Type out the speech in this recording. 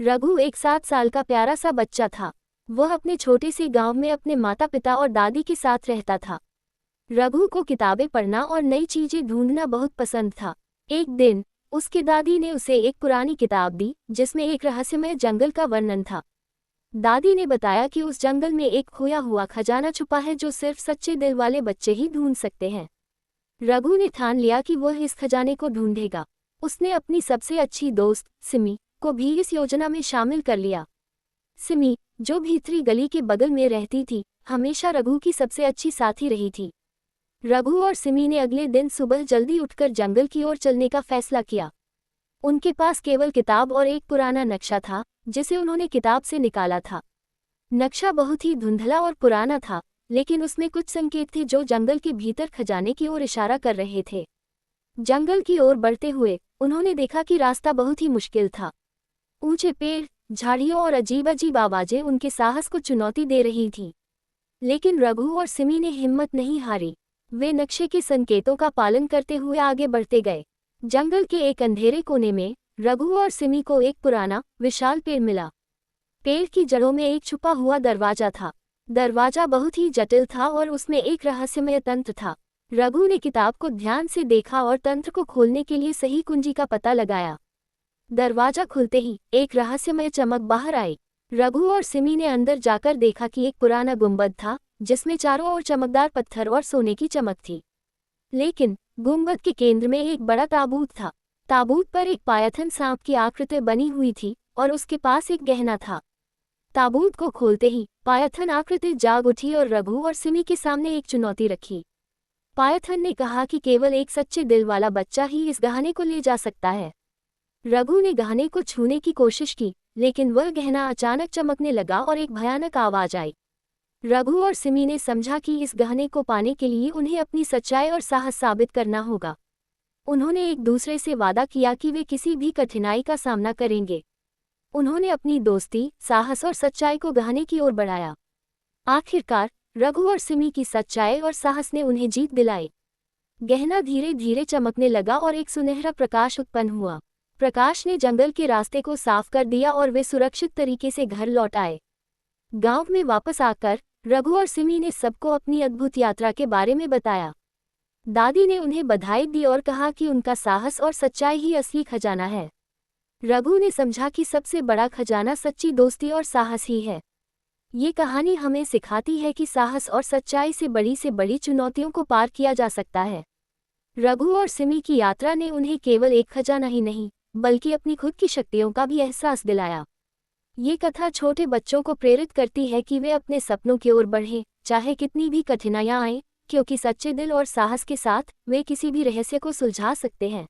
रघु एक 7 साल का प्यारा सा बच्चा था। वह अपने छोटे से गांव में अपने माता पिता और दादी के साथ रहता था। रघु को किताबें पढ़ना और नई चीजें ढूंढना बहुत पसंद था। एक दिन उसकी दादी ने उसे एक पुरानी किताब दी जिसमें एक रहस्यमय जंगल का वर्णन था। दादी ने बताया कि उस जंगल में एक खोया हुआ खजाना छुपा है जो सिर्फ सच्चे दिल वाले बच्चे ही ढूंढ सकते हैं। रघु ने ठान लिया कि वह इस खजाने को ढूंढेगा। उसने अपनी सबसे अच्छी दोस्त सिमी को भी इस योजना में शामिल कर लिया। सिमी, जो भीतरी गली के बगल में रहती थी, हमेशा रघु की सबसे अच्छी साथी रही थी। रघु और सिमी ने अगले दिन सुबह जल्दी उठकर जंगल की ओर चलने का फैसला किया। उनके पास केवल किताब और एक पुराना नक्शा था जिसे उन्होंने किताब से निकाला था। नक्शा बहुत ही धुंधला और पुराना था, लेकिन उसमें कुछ संकेत थे जो जंगल के भीतर खजाने की ओर इशारा कर रहे थे। जंगल की ओर बढ़ते हुए उन्होंने देखा कि रास्ता बहुत ही मुश्किल था। ऊंचे पेड़, झाड़ियों और अजीब अजीब आवाजें उनके साहस को चुनौती दे रही थीं। लेकिन रघु और सिमी ने हिम्मत नहीं हारी। वे नक्शे के संकेतों का पालन करते हुए आगे बढ़ते गए। जंगल के एक अंधेरे कोने में रघु और सिमी को एक पुराना विशाल पेड़ मिला। पेड़ की जड़ों में एक छुपा हुआ दरवाजा था। दरवाजा बहुत ही जटिल था और उसमें एक रहस्यमय तंत्र था। रघु ने किताब को ध्यान से देखा और तंत्र को खोलने के लिए सही कुंजी का पता लगाया। दरवाजा खुलते ही एक रहस्यमय चमक बाहर आई। रघु और सिमी ने अंदर जाकर देखा कि एक पुराना गुंबद था जिसमें चारों ओर चमकदार पत्थर और सोने की चमक थी। लेकिन गुंबद के केंद्र में एक बड़ा ताबूत था। ताबूत पर एक पायथन सांप की आकृति बनी हुई थी और उसके पास एक गहना था। ताबूत को खोलते ही पायथन आकृति जाग उठी और रघु और सिमी के सामने एक चुनौती रखी। पायथन ने कहा कि केवल एक सच्चे दिल वाला बच्चा ही इस गहने को ले जा सकता है। रघु ने गहने को छूने की कोशिश की, लेकिन वह गहना अचानक चमकने लगा और एक भयानक आवाज आई। रघु और सिमी ने समझा कि इस गहने को पाने के लिए उन्हें अपनी सच्चाई और साहस साबित करना होगा। उन्होंने एक दूसरे से वादा किया कि वे किसी भी कठिनाई का सामना करेंगे। उन्होंने अपनी दोस्ती, साहस और सच्चाई को गहने की ओर बढ़ाया। आखिरकार रघु और सिमी की सच्चाई और साहस ने उन्हें जीत दिलाई। गहना धीरे धीरे चमकने लगा और एक सुनहरा प्रकाश उत्पन्न हुआ। प्रकाश ने जंगल के रास्ते को साफ कर दिया और वे सुरक्षित तरीके से घर लौट आए। गांव में वापस आकर रघु और सिमी ने सबको अपनी अद्भुत यात्रा के बारे में बताया। दादी ने उन्हें बधाई दी और कहा कि उनका साहस और सच्चाई ही असली खजाना है। रघु ने समझा कि सबसे बड़ा खजाना सच्ची दोस्ती और साहस ही है। ये कहानी हमें सिखाती है कि साहस और सच्चाई से बड़ी चुनौतियों को पार किया जा सकता है। रघु और सिमी की यात्रा ने उन्हें केवल एक खजाना ही नहीं, बल्कि अपनी खुद की शक्तियों का भी एहसास दिलाया। ये कथा छोटे बच्चों को प्रेरित करती है कि वे अपने सपनों की ओर बढ़ें, चाहे कितनी भी कठिनाइयां आएं, क्योंकि सच्चे दिल और साहस के साथ वे किसी भी रहस्य को सुलझा सकते हैं।